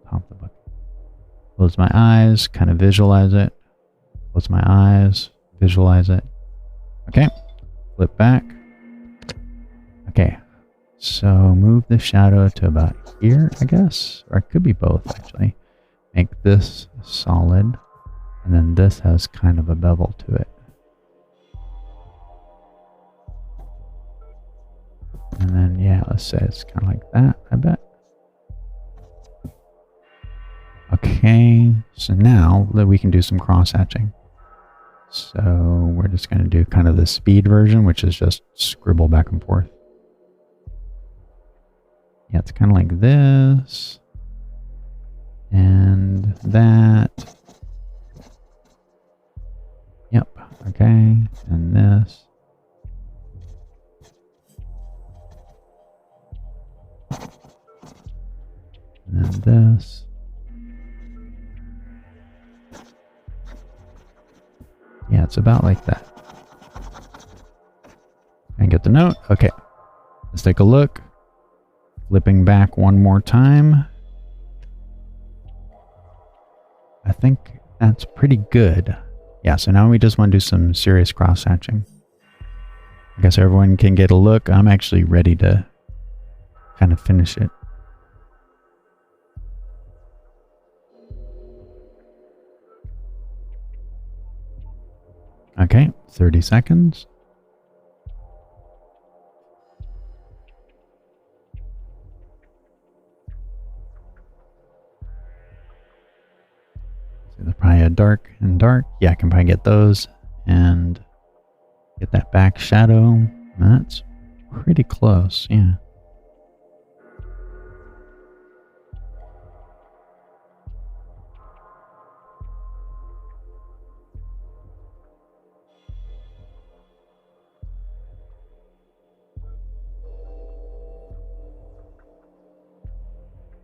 S1: top of the bucket. Close my eyes, kind of visualize it. Close my eyes, visualize it. Okay, flip back. Okay, so move the shadow to about here, I guess. Or it could be both, actually. Make this solid, and then this has kind of a bevel to it. And then, yeah, let's say it's kind of like that, I bet. Okay, so now we can do some cross-hatching. So we're just going to do kind of the speed version, which is just scribble back and forth. Yeah, it's kind of like this. And that. Yep, okay, and this. And then this. Yeah, it's about like that. And get the note. Okay. Let's take a look. Flipping back one more time. I think that's pretty good. Yeah, so now we just want to do some serious cross-hatching. I guess everyone can get a look. I'm actually ready to kind of finish it. Okay, 30 seconds. So there's probably a dark and dark. Yeah, I can probably get those and get that back shadow. That's pretty close, yeah.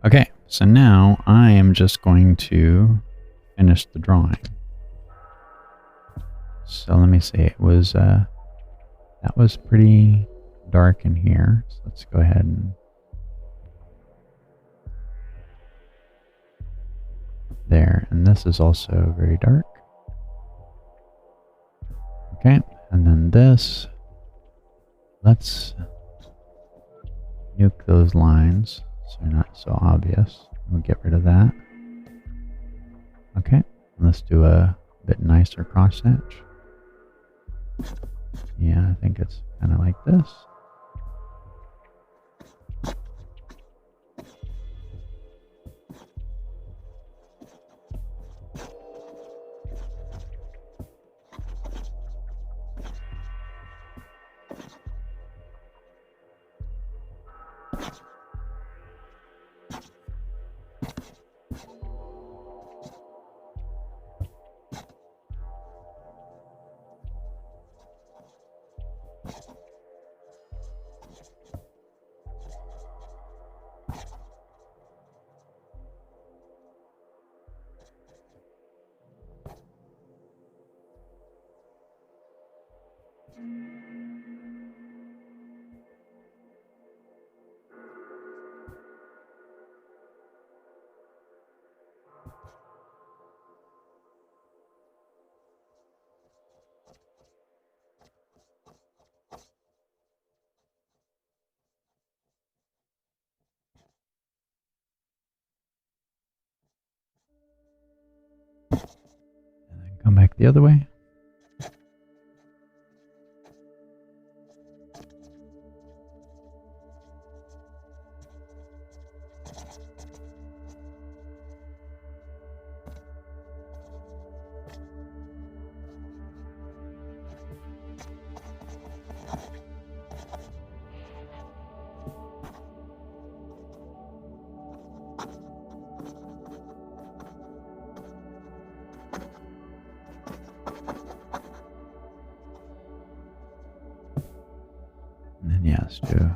S1: Okay, so now I am just going to finish the drawing. So let me see, it was, that was pretty dark in here. So let's go ahead and there. And this is also very dark. Okay, and then this, let's nuke those lines so they're not so obvious. We'll get rid of that. Okay, let's do a bit nicer cross hatch. Yeah, I think it's kind of like this. And then come back the other way. And then yes, do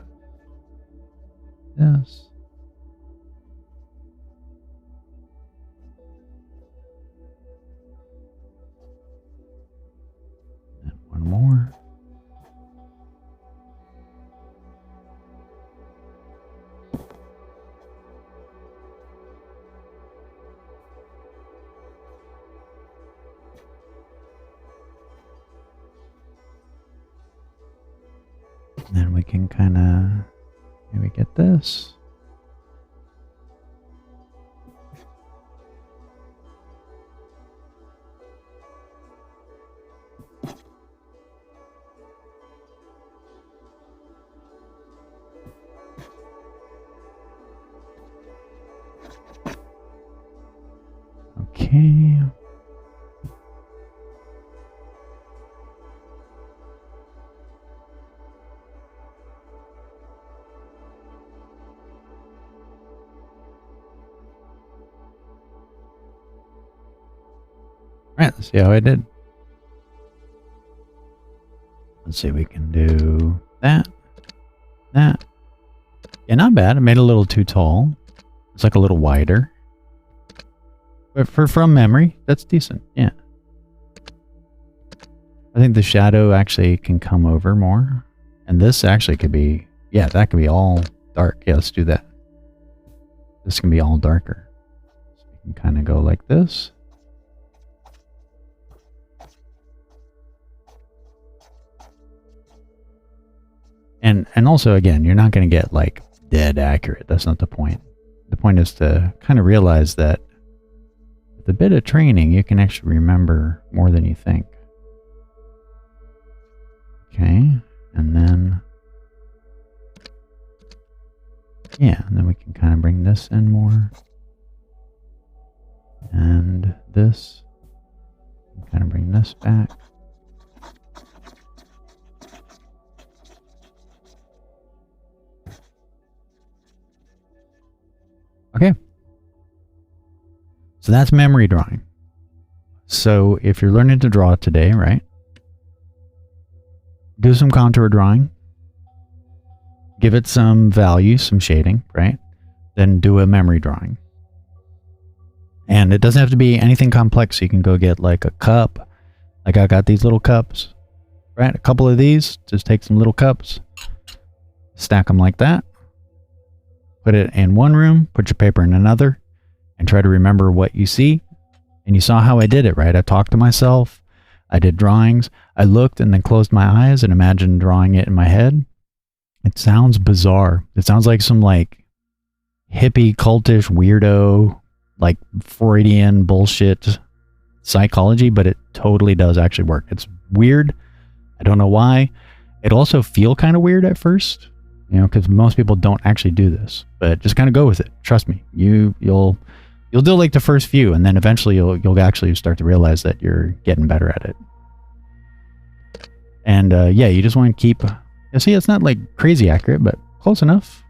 S1: this. And one more. And then we can kind of maybe get this. Okay. Alright, let's see how I did. Let's see, we can do that. That. Yeah, not bad. I made it a little too tall. It's like a little wider. But from memory, that's decent. Yeah. I think the shadow actually can come over more. And this actually could be, yeah, that could be all dark. Yeah, let's do that. This can be all darker. So we can kind of go like this. And also, again, you're not going to get like dead accurate. That's not the point. The point is to kind of realize that with a bit of training, you can actually remember more than you think. Okay, and then, yeah, and then we can kind of bring this in more. And this, kind of bring this back. Okay. So that's memory drawing. So if you're learning to draw today, right? Do some contour drawing. Give it some value, some shading, right? Then do a memory drawing. And it doesn't have to be anything complex. You can go get like a cup. Like I got these little cups, right? A couple of these. Just take some little cups. stack them like that. Put it in one room, put your paper in another, and try to remember what you see. And you saw how I did it, right? I talked to myself. I did drawings. I looked and then closed my eyes and imagined drawing it in my head. It sounds bizarre. It sounds like some like hippie, cultish, weirdo, like Freudian bullshit psychology, but it totally does actually work. It's weird. I don't know why. It'll also feel kind of weird at first, you know, because most people don't actually do this. But just kind of go with it. Trust me. You'll do like the first few, and then eventually you'll actually start to realize that you're getting better at it. And yeah, you just want to keep. You see, it's not like crazy accurate, but close enough,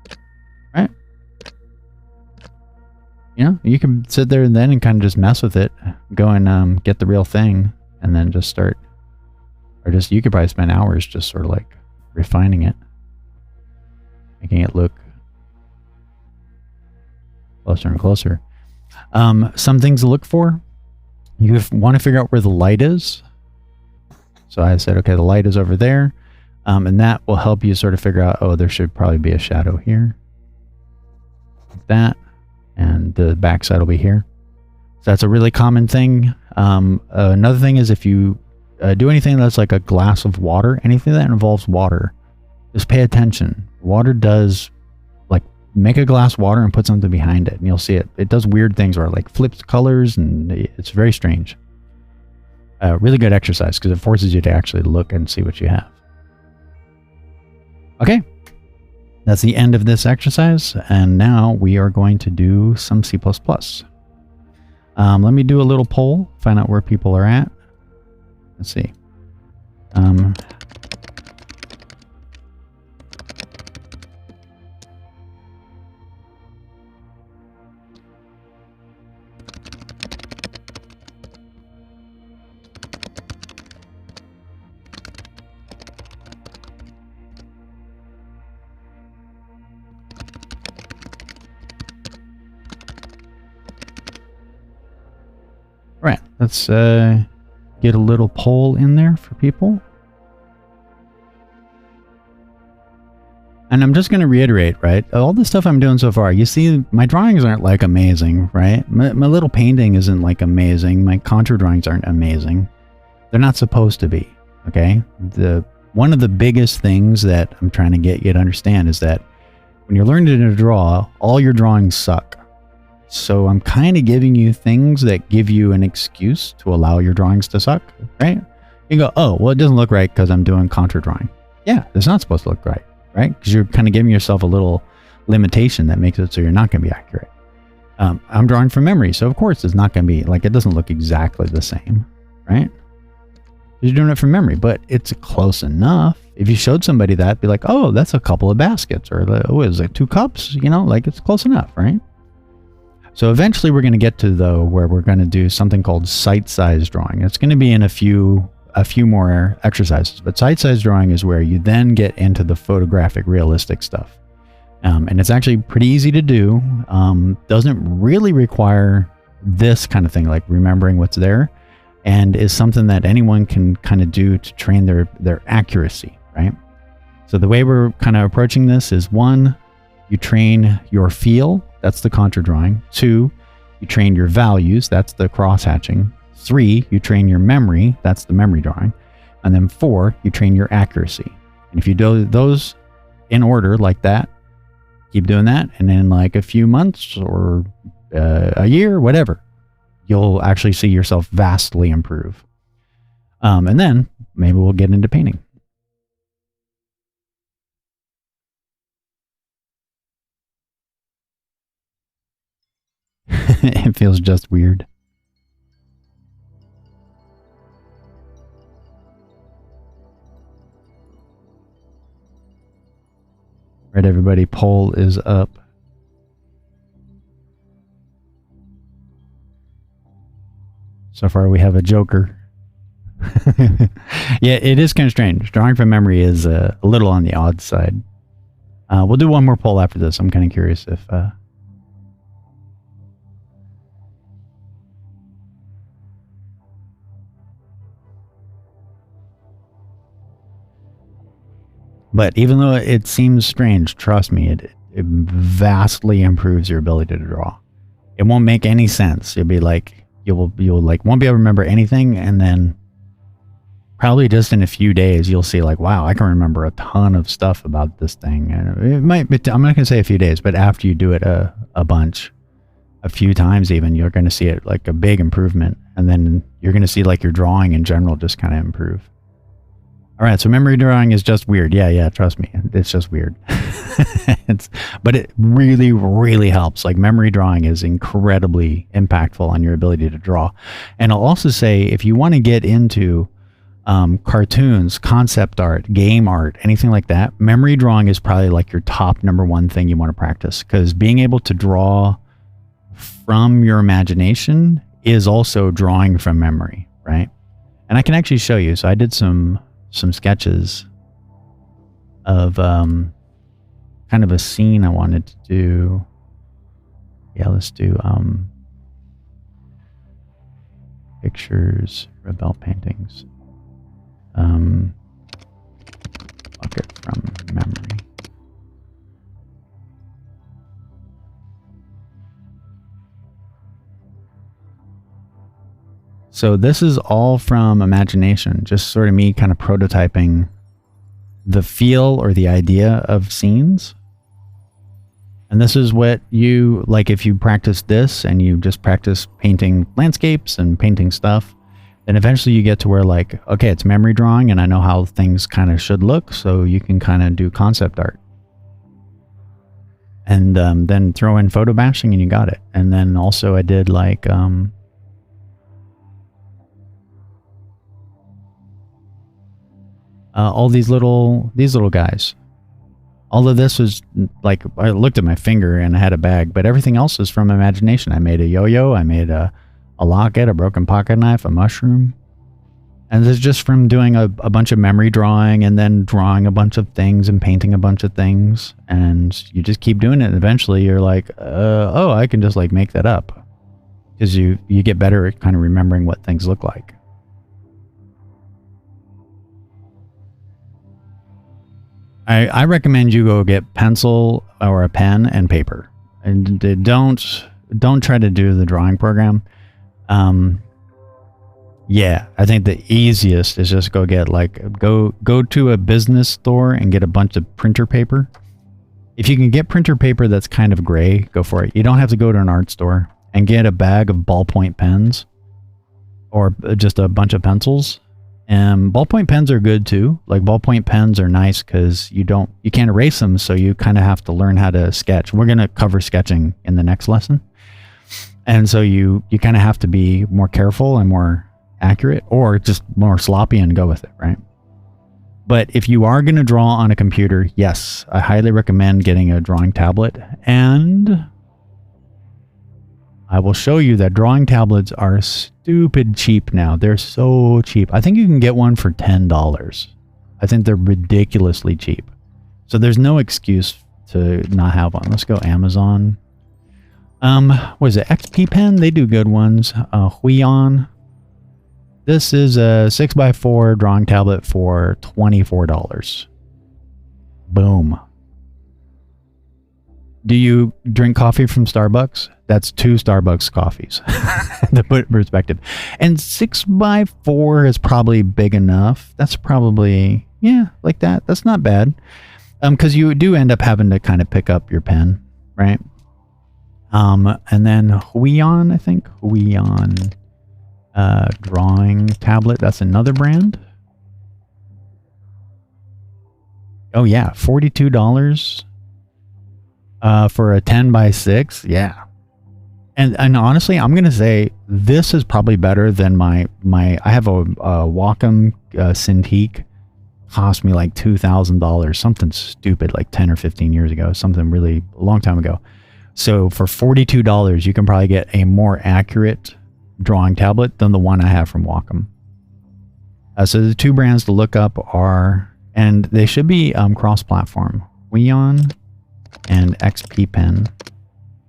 S1: right? You know, you can sit there and then and kind of just mess with it, go and get the real thing, and then just start. Or just, you could probably spend hours just sort of like refining it, making it look closer and closer. Some things to look for. You want to figure out where the light is. So I said, okay, the light is over there. And that will help you sort of figure out, oh, there should probably be a shadow here. Like that. And the backside will be here. So that's a really common thing. Another thing is if you do anything that's like a glass of water, anything that involves water, just pay attention. Water does, like, make a glass water and put something behind it, and you'll see it. It does weird things where it like flips colors, and it's very strange. Really good exercise because it forces you to actually look and see what you have. Okay, that's the end of this exercise, and now we are going to do some C++. Let me do a little poll, find out where people are at. Let's see. Right, let's get a little poll in there for people. And I'm just going to reiterate, right? All the stuff I'm doing so far, you see, my drawings aren't like amazing, right? My little painting isn't like amazing. My contour drawings aren't amazing. They're not supposed to be, okay? One of the biggest things that I'm trying to get you to understand is that when you're learning to draw, all your drawings suck. So I'm kind of giving you things that give you an excuse to allow your drawings to suck, right? You go, oh, well, it doesn't look right because I'm doing contour drawing. Yeah, it's not supposed to look right, right? Because you're kind of giving yourself a little limitation that makes it so you're not going to be accurate. I'm drawing from memory, so of course it's not going to be, like, it doesn't look exactly the same, right? You're doing it from memory, but it's close enough. If you showed somebody that, be like, oh, that's a couple of baskets, or oh, is it 2 cups? You know, like, it's close enough, right? So eventually we're going to get to, though, where we're going to do something called sight size drawing. It's going to be in a few more exercises, but sight size drawing is where you then get into the photographic realistic stuff. And it's actually pretty easy to do. Doesn't really require this kind of thing, like remembering what's there, and is something that anyone can kind of do to train their accuracy, right? So the way we're kind of approaching this is, 1, you train your feel. That's the contour drawing. 2, you train your values. That's the cross hatching. 3, you train your memory. That's the memory drawing. And then 4, you train your accuracy. And if you do those in order like that, keep doing that, and in like a few months or a year, whatever, you'll actually see yourself vastly improve. And then maybe we'll get into painting. It feels just weird. Right, everybody, poll is up. So far we have a joker. Yeah, it is kind of strange. Drawing from memory is a little on the odd side. We'll do one more poll after this. I'm kind of curious if... But even though it seems strange, trust me, it vastly improves your ability to draw. It won't make any sense. You'll be like, you'll like won't be able to remember anything, and then probably just in a few days you'll see like, wow, I can remember a ton of stuff about this thing. And it might be, I'm not gonna say a few days, but after you do it a bunch, a few times even, you're gonna see it like a big improvement, and then you're gonna see like your drawing in general just kind of improve. All right, so memory drawing is just weird. Yeah, trust me, it's just weird. But it really, really helps. Like memory drawing is incredibly impactful on your ability to draw. And I'll also say, if you want to get into cartoons, concept art, game art, anything like that, memory drawing is probably like your top #1 thing you want to practice, because being able to draw from your imagination is also drawing from memory, right? And I can actually show you. So I did some sketches of kind of a scene I wanted to do. Yeah, let's do pictures, Rebel paintings. Bucket from memory. So this is all from imagination, just sort of me kind of prototyping the feel or the idea of scenes. And this is what you, like if you practice this and you just practice painting landscapes and painting stuff, then eventually you get to where like, okay, it's memory drawing and I know how things kind of should look, so you can kind of do concept art. And then throw in photo bashing and you got it. And then also I did like... all these little guys. All of this was like, I looked at my finger and I had a bag, but everything else is from imagination. I made a yo-yo, I made a locket, a broken pocket knife, a mushroom. And this is just from doing a bunch of memory drawing and then drawing a bunch of things and painting a bunch of things. And you just keep doing it. And eventually you're like, oh, I can just like make that up. Because you get better at kind of remembering what things look like. I recommend you go get pencil or a pen and paper, and don't try to do the drawing program. Yeah, I think the easiest is just go get go to a business store and get a bunch of printer paper. If you can get printer paper that's kind of gray, go for it. You don't have to go to an art store, and get a bag of ballpoint pens or just a bunch of pencils. And ballpoint pens are good too. Like ballpoint pens are nice because you can't erase them, so you kind of have to learn how to sketch. We're going to cover sketching in the next lesson. And so you kind of have to be more careful and more accurate, or just more sloppy and go with it, right? But if you are going to draw on a computer, yes, I highly recommend getting a drawing tablet. And I will show you that drawing tablets are stupid cheap now. They're so cheap. I think you can get one for $10. I think they're ridiculously cheap. So there's no excuse to not have one. Let's go Amazon. What is it? XP Pen? They do good ones. Huion. This is a 6x4 drawing tablet for $24. Boom. Do you drink coffee from Starbucks? That's 2 Starbucks coffees to put it in perspective. And 6x4 is probably big enough. That's probably, yeah, like that. That's not bad. Because you do end up having to kind of pick up your pen, right? And then Huion, I think. Huion drawing tablet. That's another brand. Oh, yeah. $42 for a 10x6. Yeah. And honestly, I'm going to say this is probably better than my I have a Wacom Cintiq. Cost me like $2,000, something stupid, like 10 or 15 years ago, something really a long time ago. So for $42, you can probably get a more accurate drawing tablet than the one I have from Wacom. So the 2 brands to look up are, and they should be cross-platform, Huion and XP Pen.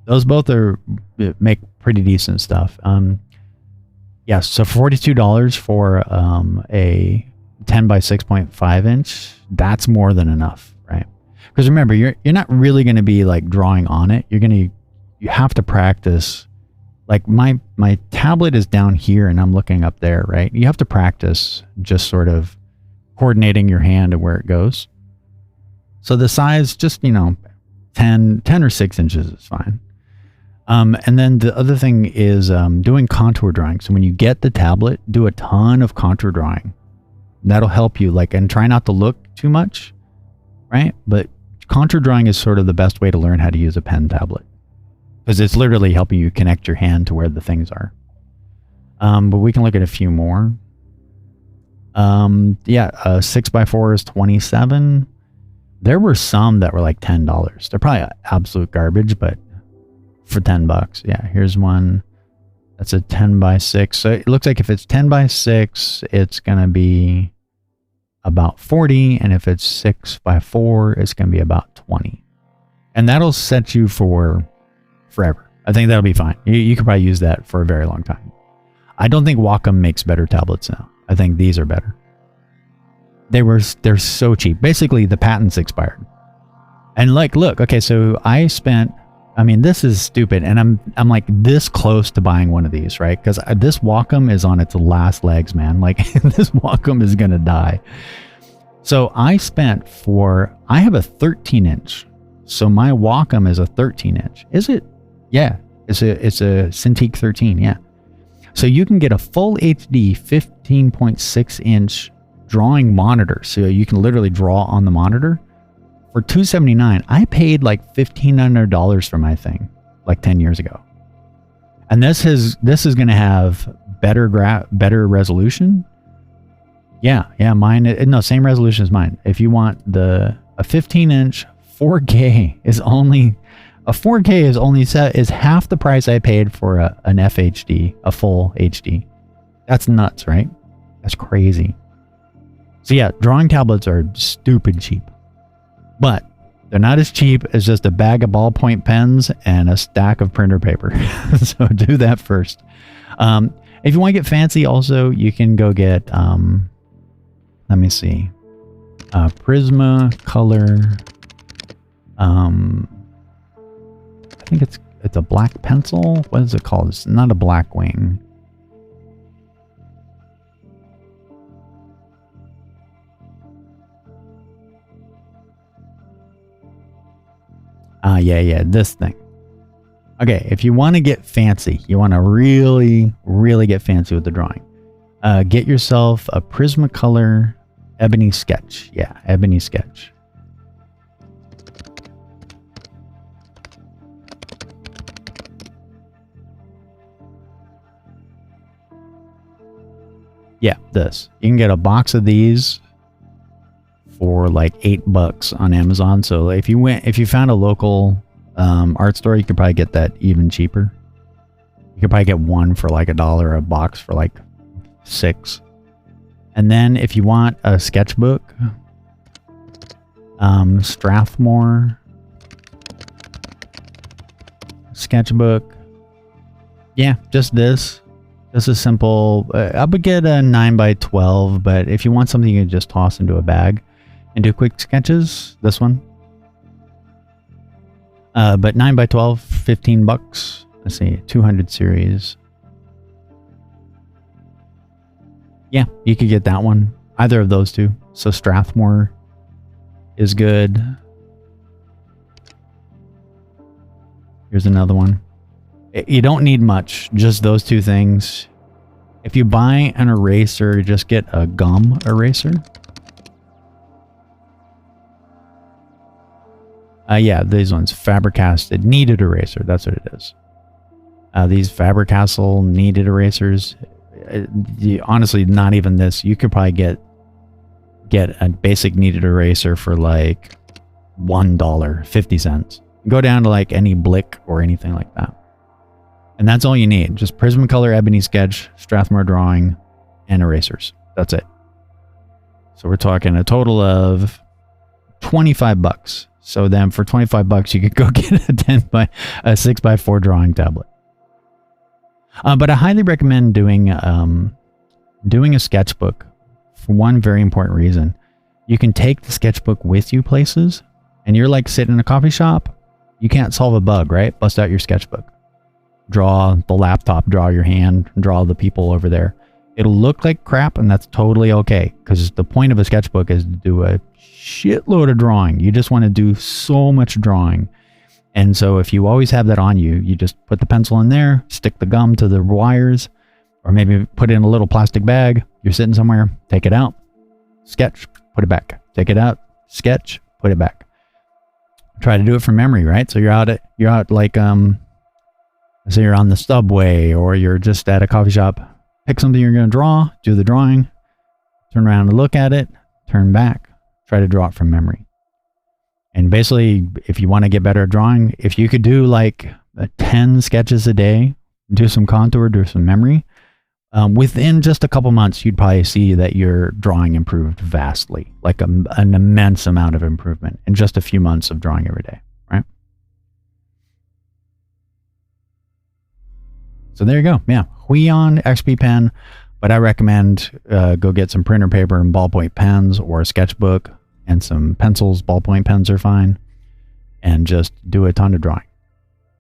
S1: Those both make pretty decent stuff. Yes, so $42 for a 10 by 6.5 inch, that's more than enough, right? Because remember, you're not really going to be like drawing on it. You have to practice. Like my tablet is down here and I'm looking up there, right? You have to practice just sort of coordinating your hand and where it goes. So the size, just, 10 or 6 inches is fine. And then the other thing is doing contour drawing. So when you get the tablet, do a ton of contour drawing. That'll help you, and try not to look too much, right? But contour drawing is sort of the best way to learn how to use a pen tablet, because it's literally helping you connect your hand to where the things are. But we can look at a few more. 6x4 is 27. There were some that were like $10. They're probably absolute garbage, but for $10, yeah. Here's one. That's a 10 by 6. So it looks like if it's 10 by 6, it's gonna be about 40, and if it's 6 by 4, it's gonna be about 20. And that'll set you for forever. I think that'll be fine. You can probably use that for a very long time. I don't think Wacom makes better tablets now. I think these are better. They're so cheap. Basically, the patent's expired. And look, okay, so this is stupid, and I'm like this close to buying one of these, right? Because this Wacom is on its last legs, man. Like this Wacom is gonna die. So I have a 13-inch. So my Wacom is a 13-inch. Is it? Yeah, it's a Cintiq 13. Yeah. So you can get a full HD 15.6-inch drawing monitor, so you can literally draw on the monitor for $279. I paid like $1,500 for my thing like 10 years ago, and this is going to have better resolution. Yeah, mine. No, same resolution as mine. If you want a 15-inch 4K is only. A 4K is half the price I paid for an FHD, a full HD. That's nuts, right? That's crazy. So yeah, drawing tablets are stupid cheap. But they're not as cheap as just a bag of ballpoint pens and a stack of printer paper. So do that first. If you want to get fancy also, you can go get, let me see, Prismacolor, I think it's a black pencil. What is it called? It's not a Blackwing. Yeah, this thing. Okay, if you want to get fancy, you want to really, really get fancy with the drawing, get yourself a Prismacolor Ebony Sketch. Yeah, Ebony Sketch. Yeah, this. You can get a box of these for like $8 on Amazon. So if you found a local art store, you could probably get that even cheaper. You could probably get one for like $1, a box for like $6. And then if you want a sketchbook, Strathmore sketchbook. Yeah, just this. This is simple. I would get a 9x12, but if you want something you can just toss into a bag and do quick sketches, this one. But 9x12, $15. Let's see, 200 series. Yeah, you could get that one. Either of those two. So Strathmore is good. Here's another one. You don't need much, just those two things. If you buy an eraser, just get a gum eraser. Yeah, these ones, Faber-Castell kneaded eraser, that's what it is. These Faber-Castell kneaded erasers, honestly, not even this. You could probably get a basic kneaded eraser for like $1, 50 cents. Go down to like any Blick or anything like that. And that's all you need. Just Prismacolor Ebony Sketch, Strathmore drawing, and erasers. That's it. So we're talking a total of $25. So then for $25, you could go get a 6x4 drawing tablet. But I highly recommend doing a sketchbook for one very important reason. You can take the sketchbook with you places, and you're like sitting in a coffee shop. You can't solve a bug, right? Bust out your sketchbook. Draw the laptop, draw your hand, draw the people over there. It'll look like crap, and that's totally okay, because the point of a sketchbook is to do a shitload of drawing. You just want to do so much drawing. And so if you always have that on you, you just put the pencil in there, stick the gum to the wires, or maybe put it in a little plastic bag. You're sitting somewhere, take it out, sketch, put it back. Take it out, sketch, put it back. Try to do it from memory, right? So you're out like, say you're on the subway, or you're just at a coffee shop. Pick something you're going to draw, do the drawing, turn around and look at it, turn back, try to draw it from memory. And basically, if you want to get better at drawing, if you could do like 10 sketches a day, do some contour, do some memory, within just a couple months, you'd probably see that your drawing improved vastly, like an immense amount of improvement in just a few months of drawing every day, right? So there you go. Yeah, Huion XP pen, but I recommend go get some printer paper and ballpoint pens, or a sketchbook and some pencils. Ballpoint pens are fine, and just do a ton of drawing.